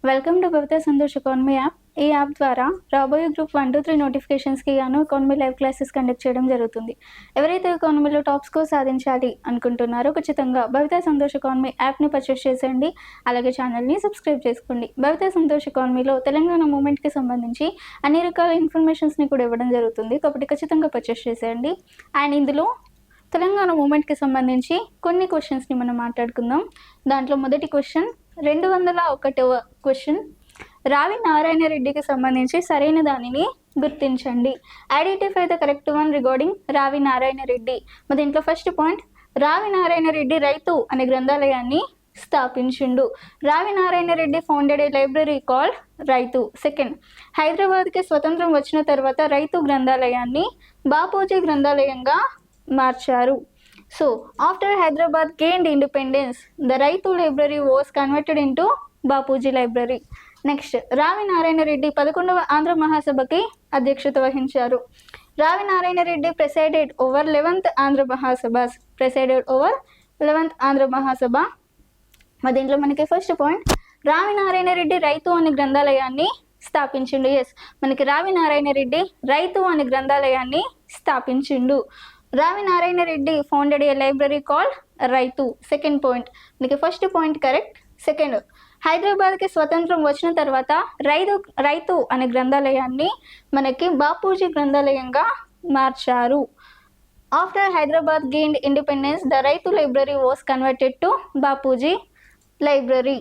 Welcome to Bhavitha Santosh economy app. ఈ app ద్వారా రాబోయే గ్రూప్ 1, 2, 3 నోటిఫికేషన్స్కి గాను ఎకానమీ లైవ్ క్లాసెస్ కండక్ట్ చేయడం జరుగుతుంది. ఎవరైతే ఎకానమీలో టాప్ స్కోర్ సాధించాలి అనుకుంటున్నారో ఖచ్చితంగా భవిత సంతోష్ ఎకానమీ యాప్ని పర్చేస్ చేసేయండి. అలాగే ఛానల్ని సబ్స్క్రైబ్ చేసుకోండి. భవిత సంతోష్ ఎకానమీలో తెలంగాణ మూమెంట్కి సంబంధించి అన్ని రకాల ఇన్ఫర్మేషన్స్ని కూడా ఇవ్వడం జరుగుతుంది. కాబట్టి ఖచ్చితంగా పర్చేస్ చేసేయండి. అండ్ ఇందులో తెలంగాణ మూమెంట్కి సంబంధించి కొన్ని క్వశ్చన్స్ని మనం మాట్లాడుకుందాం. దాంట్లో మొదటి క్వశ్చన్ 201వ క్వశ్చన్, రావి నారాయణ రెడ్డికి సంబంధించి సరైన దానిని గుర్తించండి. Identify the correct one regarding Ravi Narayana Reddy. మరి దీంట్లో ఫస్ట్ పాయింట్, రావి నారాయణ రెడ్డి రైతు అనే గ్రంథాలయాన్ని స్థాపించిండు. రావి Narayana Reddy founded a library called రైతు. సెకండ్, హైదరాబాద్కి స్వతంత్రం వచ్చిన తర్వాత రైతు గ్రంథాలయాన్ని బాపూజీ గ్రంథాలయంగా మార్చారు. So, after Hyderabad gained independence, the Raitu library was converted into Bapuji library. Next, రావి నారాయణ రెడ్డి 11వ ఆంధ్ర మహాసభకి అధ్యక్షత వహించారు. రావి Narayana Reddy presided over 11th Andhra మహాసభ. మరి దీంట్లో మనకి ఫస్ట్ పాయింట్, రావి నారాయణ రెడ్డి రైతు అనే గ్రంథాలయాన్ని స్థాపించిండు. ఎస్, మనకి రావి నారాయణ రెడ్డి రైతు అనే గ్రంథాలయాన్ని స్థాపించిండు. రావి Narayana Reddy founded a library called రైతు. సెకండ్ పాయింట్, మనకి ఫస్ట్ పాయింట్ కరెక్ట్. సెకండ్, హైదరాబాద్కి స్వతంత్రం వచ్చిన తర్వాత రైతు అనే గ్రంథాలయాన్ని మనకి బాపూజీ గ్రంథాలయంగా మార్చారు. After Hyderabad gained independence, the Raitu library was converted to Bapuji library.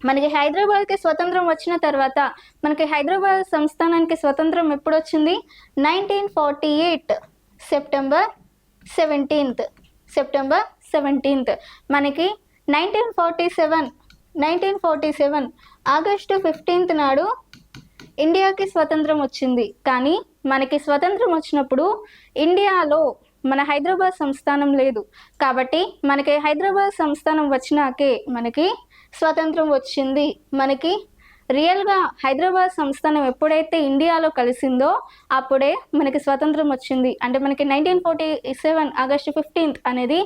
మనకి హైదరాబాద్కి స్వతంత్రం వచ్చిన తర్వాత మనకి హైదరాబాద్ సంస్థానానికి స్వతంత్రం ఎప్పుడు వచ్చింది? 1948 సెప్టెంబర్ 17th. మనకి 1947 ఆగస్టు 15th నాడు ఇండియాకి స్వతంత్రం వచ్చింది. కానీ మనకి స్వతంత్రం వచ్చినప్పుడు ఇండియాలో మన హైదరాబాద్ సంస్థానం లేదు. కాబట్టి మనకి హైదరాబాద్ సంస్థానం వచ్చినాకే మనకి స్వతంత్రం వచ్చింది. మనకి రియల్గా హైదరాబాద్ సంస్థానం ఎప్పుడైతే ఇండియాలో కలిసిందో అప్పుడే మనకి స్వతంత్రం వచ్చింది. అంటే మనకి 1947 ఆగస్టు 15th అనేది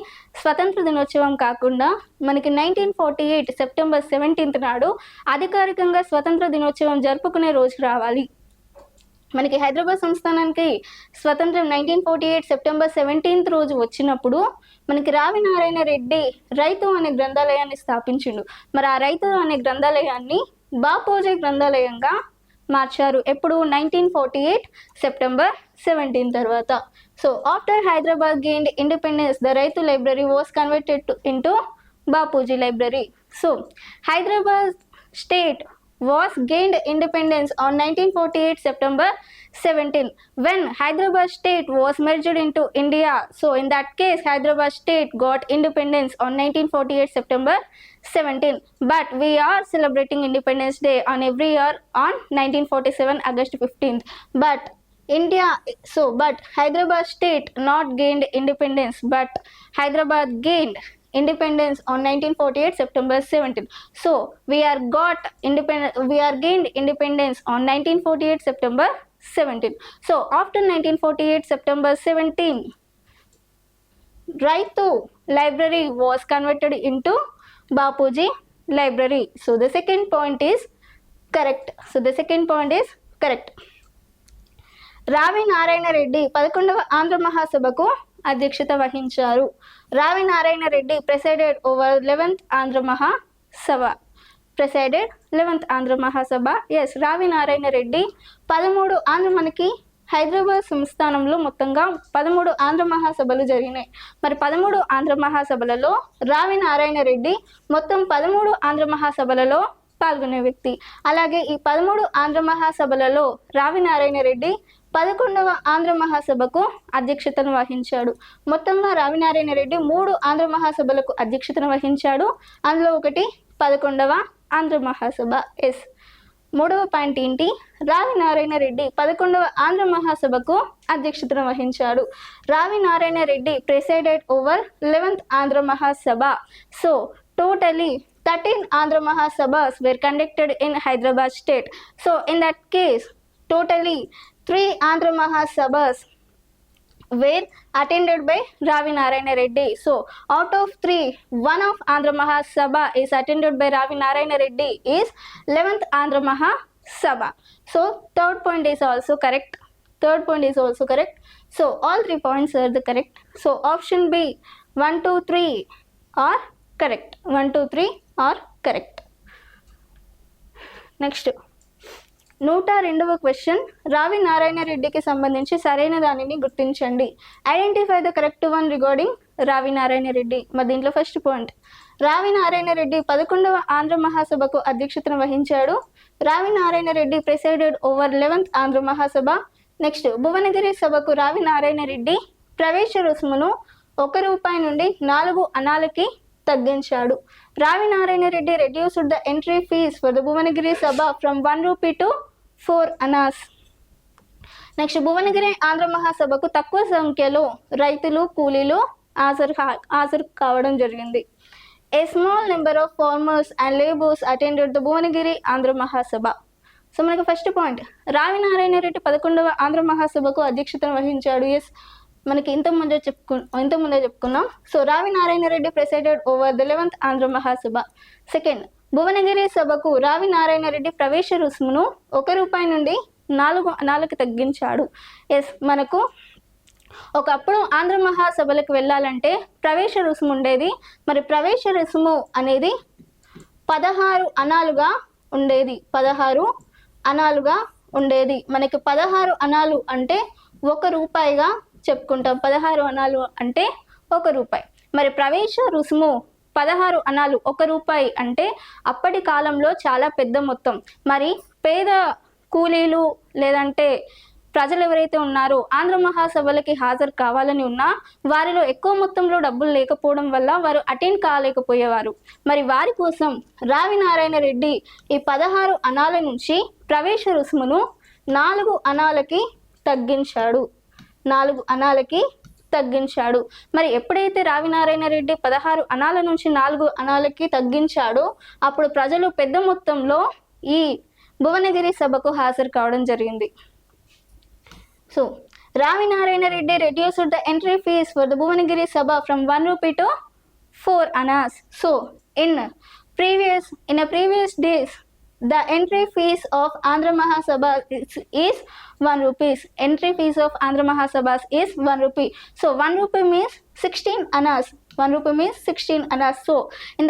స్వతంత్ర దినోత్సవం కాకుండా మనకి 1948 సెప్టెంబర్ 17th నాడు అధికారికంగా స్వతంత్ర దినోత్సవం జరుపుకునే రోజు రావాలి. మనకి హైదరాబాద్ సంస్థానానికి స్వతంత్రం 1948 సెప్టెంబర్ 17th రోజు వచ్చినప్పుడు మనకి రావి నారాయణ రెడ్డి రైతు అనే గ్రంథాలయాన్ని స్థాపించిండు. మరి ఆ రైతు అనే గ్రంథాలయాన్ని బాపూజీ గ్రంథాలయంగా మార్చారు. ఎప్పుడు? 1948 సెప్టెంబర్ 17 తర్వాత. So after Hyderabad gained independence, the Raitu library was converted into Bapuji library. So Hyderabad state was gained independence on 1948 September 17 when Hyderabad state was merged into India. So in that case Hyderabad state got independence on 1948 September 17, but we are celebrating Independence Day on every year on 1947 August 15th. But Hyderabad state not gained independence, but Hyderabad gained independence on 1948 September 17. So we are gained independence on 1948 September 17. So after 1948 September 17, Raitu library was converted into Bapuji library. So the second point is correct. రావి నారాయణ రెడ్డి 11వ ఆంధ్ర మహాసభకు అధ్యక్షత వహించారు. రావి Narayana Reddy presided over 11th Andhra మహాసభ. Yes, రావి నారాయణ రెడ్డి 13 మనకి హైదరాబాద్ సంస్థానంలో మొత్తంగా 13 ఆంధ్ర మహాసభలు జరిగినాయి. మరి 13 ఆంధ్ర మహాసభలలో రావి నారాయణ రెడ్డి మొత్తం 13 ఆంధ్ర మహాసభలలో పాల్గొనే వ్యక్తి. అలాగే ఈ 13 ఆంధ్ర మహాసభలలో రావి నారాయణ రెడ్డి 11వ ఆంధ్ర మహాసభకు అధ్యక్షతను వహించాడు. మొత్తంగా రావి నారాయణ రెడ్డి 3 ఆంధ్ర మహాసభలకు అధ్యక్షతను వహించాడు. అందులో ఒకటి 11వ ఆంధ్ర మహాసభ. ఎస్, మూడవ పాయింట్ ఏంటి? రావి నారాయణ రెడ్డి 11వ ఆంధ్ర మహాసభకు అధ్యక్షతను వహించాడు. Ravi Narayana Reddy presided over 11th Andhra Mahasabha. So totally 13 Andhra Mahasabhas were conducted in Hyderabad state. So in that case, totally 3 Andhra Mahasabhas were attended by Ravi Narayana Reddy. So out of 3, one of Andhra Mahasabha is attended by Ravi Narayana Reddy is 11th Andhra Mahasabha. So third point is also correct. Third point is also correct. So all 3 points are the correct. So option B 1, 2, 3 are correct. 1, 2, 3 are correct. Next 102వ question, Ravi Narayana రెడ్డికి సంబంధించి సరైన దానిని గుర్తించండి. Identify the correct one regarding Ravi Narayana Reddy. మరి దీంట్లో first point, Ravi Narayana Reddy 11వ ఆంధ్ర మహాసభకు అధ్యక్షతను వహించాడు. Ravi Narayana Reddy presided over 11th Andhra మహాసభ. నెక్స్ట్, భువనగిరి సభకు రావి నారాయణ రెడ్డి ప్రవేశ రుసుమును ₹1 నుండి 4 అనాలకి తగ్గించాడు. Ravi Narayana Reddy reduced the entry fee for the Bhuvanagiri sabha from ₹1 to 4 annas. Next, Bhuvanagiri Andhra మహాసభకు తక్కువ సంఖ్యలో రైతులు కూలీలు హాజరు కావడం జరిగింది. A small number of farmers and labours attended the Bhuvanagiri Andhra Mahasabha. So మనకి ఫస్ట్ పాయింట్, రావి నారాయణ రెడ్డి 11వ ఆంధ్ర మహాసభకు అధ్యక్షతను వహించాడు. ఎస్, మనకి ఇంతకుముందే చెప్పుకున్నాం. So Ravi Narayana Reddy presided over the 11th Andhra Mahasabha. Second, Bhuvanagiri సభకు రావి నారాయణ రెడ్డి ప్రవేశ రుసుమును ₹1 నుండి 4 అనాలకు తగ్గించాడు. ఎస్, మనకు ఒకప్పుడు ఆంధ్ర మహాసభలకు వెళ్ళాలంటే ప్రవేశ రుసుము ఉండేది. మరి ప్రవేశ రుసుము అనేది 16 అనాలుగా ఉండేది. 16 అనాలుగా ఉండేది. మనకి 16 అనాలు అంటే ₹1గా చెప్పుకుంటాం. 16 అనాలు అంటే ₹1. మరి ప్రవేశ రుసుము 16 అనాలు ₹1 అంటే అప్పటి కాలంలో చాలా పెద్ద మొత్తం. మరి పేద కూలీలు లేదంటే ప్రజలు ఎవరైతే ఉన్నారో ఆంధ్ర మహాసభలకి హాజరు కావాలని ఉన్నా వారిలో ఎక్కువ మొత్తంలో డబ్బులు లేకపోవడం వల్ల వారు అటెండ్ కాలేకపోయేవారు. మరి వారి కోసం రావి నారాయణ రెడ్డి ఈ 16 అనాల నుంచి ప్రవేశ రుసుమును 4 అనాలకి తగ్గించాడు. 4 అనాలకి తగ్గించాడు. మరి ఎప్పుడైతే రావి నారాయణ రెడ్డి 16 అనాల నుంచి 4 అనాలకి తగ్గించాడో అప్పుడు ప్రజలు పెద్ద మొత్తంలో ఈ భువనగిరి సభకు హాజరు కావడం జరిగింది. So Ravi Narayana Reddy reduced the entry fees for the Bhuvanagiri Sabha from ₹1 to 4 annas. So in a previous days the entry fees of Andhra Mahasabha is ₹1. Entry fees of Andhra Mahasabhas is ₹1. So ₹1 means 16 annas. ₹1 means 16 annas. So in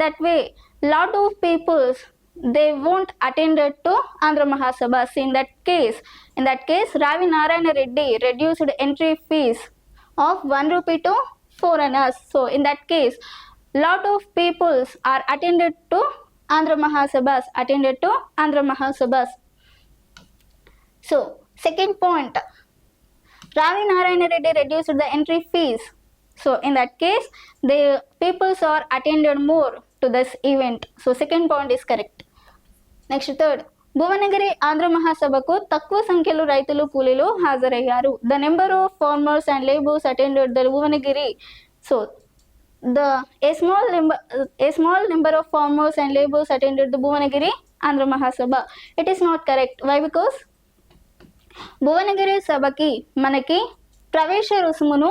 that way lot of people they won't attend to Andhra Mahasabhas. In that case Ravi Narayana Reddy reduced entry fees of ₹1 to 4 annas. So in that case lot of people are attended to Andhra Mahasabhas. So second point, Ravi Narayana Reddy reduced the entry fees. So in that case the peoples are attended more to this event. So second point is correct. Next, third, Bhuvanagiri Andhra మహాసభకు తక్కువ సంఖ్యలో రైతులు కూలీలు హాజరయ్యారు. The number of farmers and laborers attended the Bhuvanagiri. So a small number of farmers and laborers attended the Bhuvanagiri Andhra Mahasabha. It is not correct. Why? Because Bhuvanagiri సభకి మనకి ప్రవేశ రుసుమును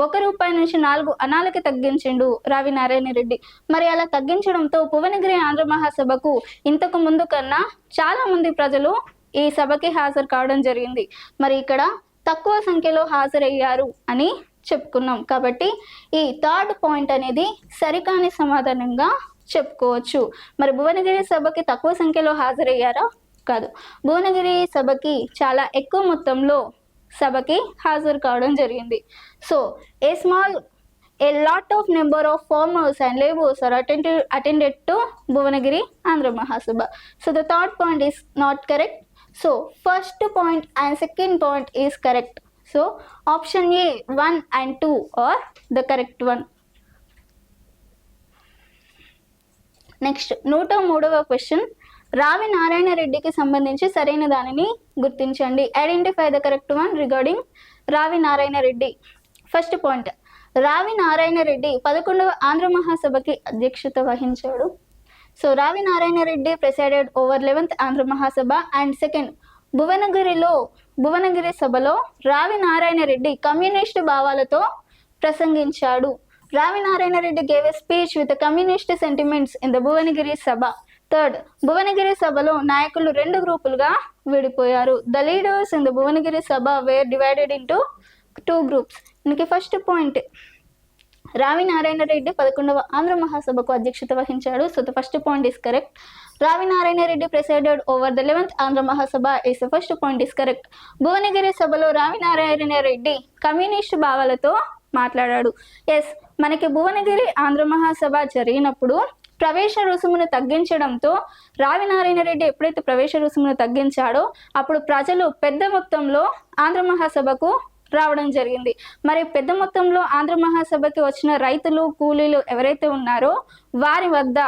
₹1 నుంచి 4 అనాలకి తగ్గించిండు రావి నారాయణ రెడ్డి. మరి అలా తగ్గించడంతో భువనగిరి ఆంధ్ర మహాసభకు ఇంతకు ముందు కన్నా చాలా మంది ప్రజలు ఈ సభకి హాజరు కావడం జరిగింది. మరి ఇక్కడ తక్కువ సంఖ్యలో హాజరయ్యారు అని చెప్పుకున్నాం. కాబట్టి ఈ థర్డ్ పాయింట్ అనేది సరికాని సమాధానంగా చెప్పుకోవచ్చు. మరి భువనగిరి సభకి తక్కువ సంఖ్యలో హాజరయ్యారా? కాదు. భువనగిరి సభకి చాలా ఎక్కువ మొత్తంలో సభకి హాజరు కావడం జరిగింది. So a lot of number of farmers and laborers are attended to Bhuvanagiri Andhra Mahasabha. So the third point is not correct. So first point and second point is correct. So option A 1 and 2 are the correct one. Next 103వ question, Ravi Narayana రెడ్డికి సంబంధించి సరైన దానిని గుర్తించండి. Identify the correct one regarding Ravi Narayana Reddy. First point, Ravi Narayana Reddy 11వ ఆంధ్ర మహాసభకి అధ్యక్షత వహించాడు. So Ravi Narayana Reddy presided over 11th Andhra Mahasabha. And second, Bhuvanagiri సభలో రావి నారాయణ రెడ్డి కమ్యూనిస్టు భావాలతో ప్రసంగించాడు. Ravi Narayana Reddy gave a speech with communist sentiments in the Bhuvanagiri sabha. Third, Bhuvanagiri సభలో నాయకులు 2 గ్రూపులుగా విడిపోయారు. The leaders in the Bhuvanagiri sabha were divided into 2 groups. మనకి ఫస్ట్ పాయింట్, రావి నారాయణ రెడ్డి 11వ ఆంధ్ర మహాసభకు అధ్యక్షత వహించాడు. So the first point is correct. రావి Narayana Reddy presided over the 11th Andhra Mahasabha is the first point is correct. Bhuvanagiri సభలో రావి నారాయణ రెడ్డి కమ్యూనిస్ట్ భావాలతో మాట్లాడాడు. ఎస్, మనకి భువనగిరి ఆంధ్ర మహాసభ జరిగినప్పుడు ప్రవేశ రుసుమును తగ్గించడంతో రావి నారాయణ రెడ్డి ఎప్పుడైతే ప్రవేశ రుసుమును తగ్గించాడో అప్పుడు ప్రజలు పెద్ద మొత్తంలో ఆంధ్ర మహాసభకు రావడం జరిగింది. మరి పెద్ద మొత్తంలో ఆంధ్ర మహాసభకి వచ్చిన రైతులు, కూలీలు ఎవరైతే ఉన్నారో వారి వద్ద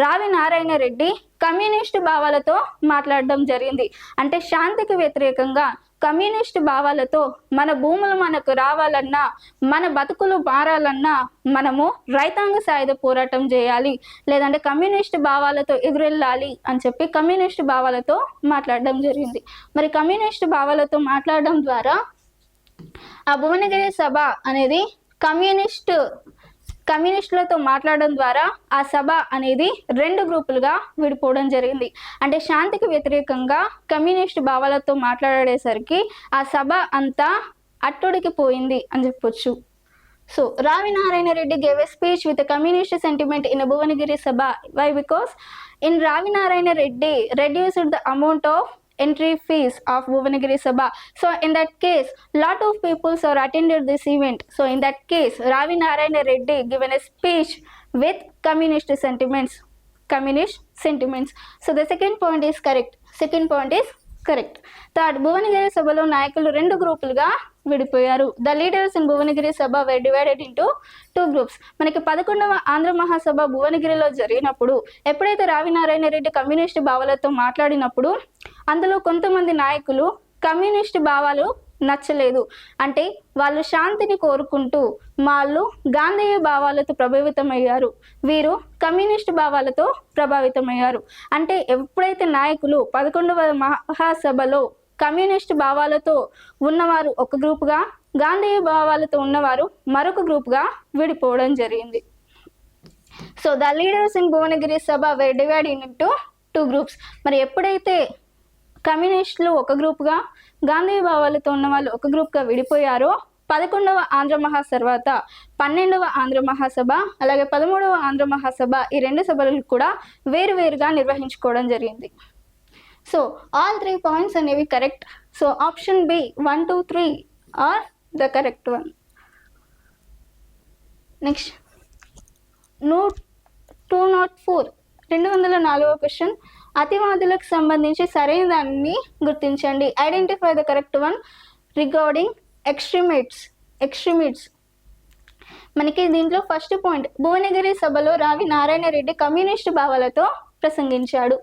రావి నారాయణ రెడ్డి కమ్యూనిస్టు భావాలతో మాట్లాడడం జరిగింది. అంటే శాంతికి వ్యతిరేకంగా కమ్యూనిస్టు భావాలతో మన భూములు మనకు రావాలన్నా, మన బతుకులు మారాలన్నా మనము రైతాంగ సాయుధ పోరాటం చేయాలి, లేదంటే కమ్యూనిస్టు భావాలతో ఎదురెళ్ళాలి అని చెప్పి కమ్యూనిస్టు భావాలతో మాట్లాడడం జరిగింది. మరి కమ్యూనిస్టు భావాలతో మాట్లాడడం ద్వారా ఆ భువనగిరి సభ అనేది కమ్యూనిస్టులతో మాట్లాడడం ద్వారా ఆ సభ అనేది 2 గ్రూపులుగా విడిపోవడం జరిగింది. అంటే శాంతికి వ్యతిరేకంగా కమ్యూనిస్టు భావాలతో మాట్లాడేసరికి ఆ సభ అంతా అట్టుడికి పోయింది అని చెప్పొచ్చు. So Ravi Narayana Reddy gave a speech with a communist sentiment in a Bhuvanagiri Sabha. Why? Because in Ravi Narayana Reddy reduced the amount of entry fees of Bhuvanagiri Sabha. So in that case, lot of people are attended this event. So in that case, Ravi Narayana Reddy given a speech with communist sentiments. So the second point is correct. Third, Bhuvanagiri సభలో నాయకులు 2 గ్రూపులుగా విడిపోయారు. The leaders in Bhuvanagiri sabha were divided into 2 groups. మనకి 11వ ఆంధ్ర మహాసభ భువనగిరిలో జరిగినప్పుడు ఎప్పుడైతే రావి Narayana Reddy communist భావాలతో మాట్లాడినప్పుడు అందులో కొంతమంది నాయకులు కమ్యూనిస్టు భావాలు నచ్చలేదు, అంటే వాళ్ళు శాంతిని కోరుకుంటూ వాళ్ళు గాంధేయ భావాలతో ప్రభావితమయ్యారు, వీరు కమ్యూనిస్టు భావాలతో ప్రభావితమయ్యారు. అంటే ఎప్పుడైతే నాయకులు 11వ మహాసభలో కమ్యూనిస్టు భావాలతో ఉన్నవారు ఒక గ్రూపుగా, గాంధేయ భావాలతో ఉన్నవారు మరొక గ్రూపుగా విడిపోవడం జరిగింది. So the leaders in Bhuvanagiri sabha were divided into 2 groups. మరి ఎప్పుడైతే కమ్యూనిస్టులు ఒక గ్రూప్గా, గాంధీ భావాలతో ఉన్న వాళ్ళు ఒక గ్రూప్గా విడిపోయారో 11వ ఆంధ్ర మహాసభ తర్వాత 12వ ఆంధ్ర మహాసభ అలాగే 13వ ఆంధ్ర మహాసభ ఈ 2 సభలు కూడా వేరువేరుగా నిర్వహించుకోవడం జరిగింది. సో ఆల్ 3 పాయింట్స్ అనేవి correct. So option B 1, 2, 3 are the correct one. Next 204 204వ క్వశ్చన్, అతివాదులకు సంబంధించి సరైన దానిని గుర్తించండి. Identify the correct one regarding extremists. మనకి దీంట్లో ఫస్ట్ పాయింట్, భువనగిరి సభలో రావి నారాయణ రెడ్డి కమ్యూనిస్ట్ భావాలతో ప్రసంగించాడు.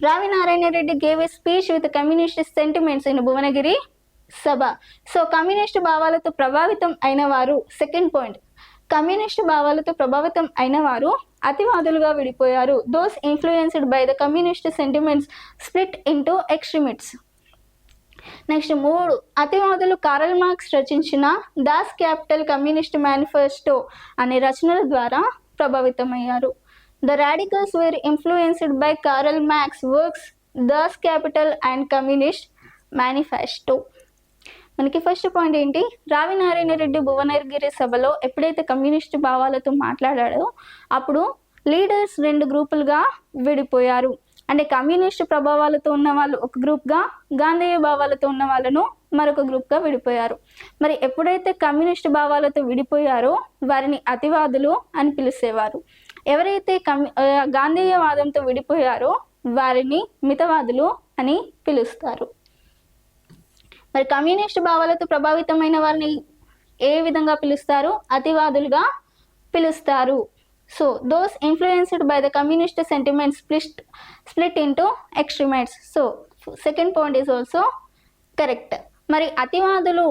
Ravi Narayana Reddy gave a speech with communist sentiments in Bhuvanagiri sabha. So communist భావాలతో ప్రభావితం అయిన వారు, సెకండ్ పాయింట్, కమ్యూనిస్ట్ భావాలతో ప్రభావితం అయిన వారు అతివాదులుగా విడిపోయారు. Those influenced by the communist sentiments split into extremists. Next 3, అతివాదులు కారల్ మార్క్స్ రచించిన దాస్ క్యాపిటల్ కమ్యూనిస్ట్ మేనిఫెస్టో అనే రచనల ద్వారా ప్రభావితమయ్యారు. The radicals were influenced by Karl Marx works Das Kapital and Communist Manifesto. మనకి ఫస్ట్ పాయింట్ ఏంటి, రావి నారాయణ రెడ్డి భువనగిరి సభలో ఎప్పుడైతే కమ్యూనిస్ట్ భావాలతో మాట్లాడాడో అప్పుడు లీడర్స్ 2 గ్రూపులుగా విడిపోయారు. అంటే కమ్యూనిస్ట్ ప్రభావాలతో ఉన్న వాళ్ళు ఒక గ్రూప్గా, గాంధేయ భావాలతో ఉన్న వాళ్ళను మరొక గ్రూప్గా విడిపోయారు. మరి ఎప్పుడైతే కమ్యూనిస్ట్ భావాలతో విడిపోయారో వారిని అతివాదులు అని పిలిచేవారు. ఎవరైతే గాంధేయవాదంతో విడిపోయారో వారిని మితవాదులు అని పిలుస్తారు. మరి కమ్యూనిస్ట్ భావాలతో ప్రభావితమైన వారిని ఏ విధంగా పిలుస్తారు? అతివాదులుగా పిలుస్తారు. So those influenced by the communist sentiments split into extremists. So second point is also correct. మరి అతివాదులు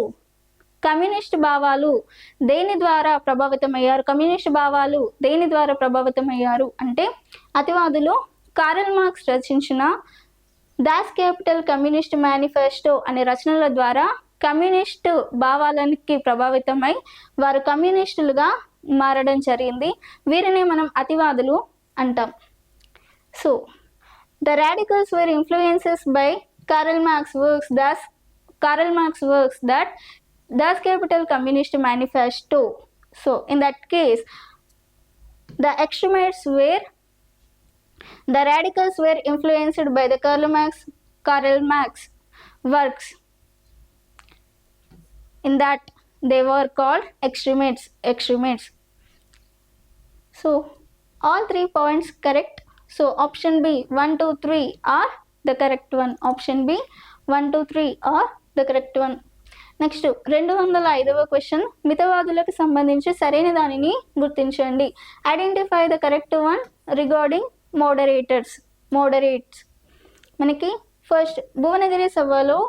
కమ్యూనిస్ట్ భావాలు దేని ద్వారా ప్రభావితమయ్యారు? కమ్యూనిస్ట్ భావాలు దేని ద్వారా ప్రభావితమయ్యారు అంటే అతివాదులు కారల్ మార్క్స్ రచించిన దాస్ క్యాపిటల్ కమ్యూనిస్ట్ మేనిఫెస్టో అనే రచనల ద్వారా కమ్యూనిస్టు భావాలకి ప్రభావితమై వారు కమ్యూనిస్టులుగా మారడం జరిగింది. వీరిని మనం అతివాదులు అంటాం. So the radicals were influences by Karl Marx works that Das Capital Communist Manifesto. So in that case, the radicals were influenced by the Karl Marx works. In that they were called extremists. So all 3 points correct. So option B 1, 2, 3 are the correct one. Option B 1, 2, 3 are the correct one. Next 205వ question, మితవాదులకు సంబంధించి సరైన దానిని గుర్తించండి. Identify the correct one regarding moderates. మనకి first Bhuvanagiri సభలో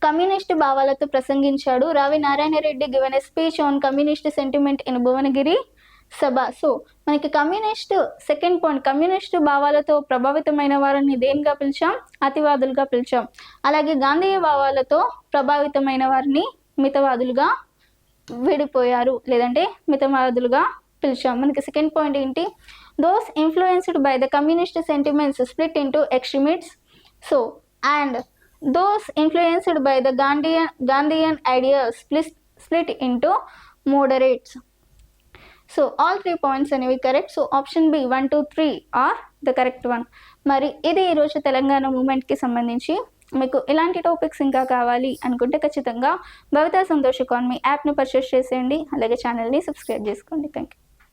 communist భావాలతో ప్రసంగించాడు. Ravi Narayana Reddy given a speech on communist sentiment in Bhuvanagiri sabha. So మనకి సెకండ్ పాయింట్ కమ్యూనిస్టు భావాలతో ప్రభావితమైన వారిని దేనిగా పిలిచాం? అతివాదులుగా పిలిచాం. అలాగే గాంధీయ భావాలతో ప్రభావితమైన వారిని మితవాదులుగా విడిపోయారు, లేదంటే మితవాదులుగా పిలిచాం. మనకి సెకండ్ పాయింట్ ఏంటి? Those influenced by the communist sentiments split into extremists. So and those influenced by the Gandhian ideas split into moderates. So all 3 points అనేవి correct. So option B 1, 2, 3 are the correct one. మరి ఇది ఈరోజు తెలంగాణ మూమెంట్కి సంబంధించి. మీకు ఇలాంటి topics ఇంకా కావాలి అనుకుంటే ఖచ్చితంగా భవితా సంతోష్ ఎకానమీ యాప్ని పర్చేస్ చేసేయండి. అలాగే ఛానల్ని సబ్స్క్రైబ్ చేసుకోండి. Thank you.